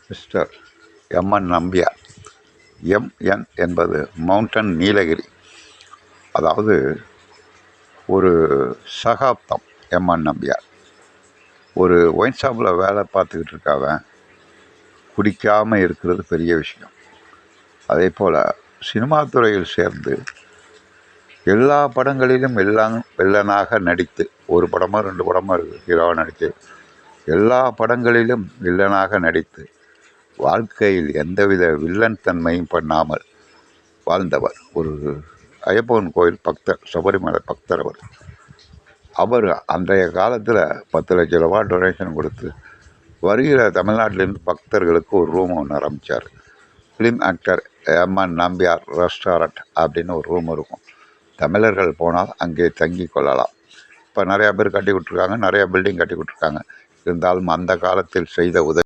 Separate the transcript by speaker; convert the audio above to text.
Speaker 1: Mister M N Nambiar. M N என்பது mountain Nilgiri. அதாவது ஒரு சகாப்தம் எம்என் நம்பியார். ஒரு ஒயின் ஷாப்பில் வேலை பார்த்துக்கிட்டு இருக்காவன் குடிக்காமல் இருக்கிறது பெரிய விஷயம். அதே போல் சினிமா துறையில் சேர்ந்து எல்லா படங்களிலும் வில்லனாக நடித்து, ஒரு படமோ 2 படமோ இருக்குது ஹீரோவாக நடித்து, எல்லா படங்களிலும் வில்லனாக நடித்து வாழ்க்கையில் எந்தவித வில்லன் தன்மையும் பண்ணாமல் வாழ்ந்தவர் ஒரு ஐயப்பன் கோயில் பக்தர், சபரிமலை பக்தர். அவர் அன்றைய காலத்தில் 10 லட்ச ரூபா டொனேஷன் கொடுத்து வருகிற தமிழ்நாட்டிலேருந்து பக்தர்களுக்கு ஒரு ரூம் ஒன்று ஆரம்பித்தார். Film actor M N Nambiar restaurant அப்படின்னு ஒரு ரூம் இருக்கும். தமிழர்கள் போனால் அங்கே தங்கி கொள்ளலாம். இப்போ நிறையா பேர் கட்டி கொடுத்துருக்காங்க, நிறையா பில்டிங் கட்டி கொடுத்துருக்காங்க. இருந்தாலும் அந்த காலத்தில் செய்த உதவி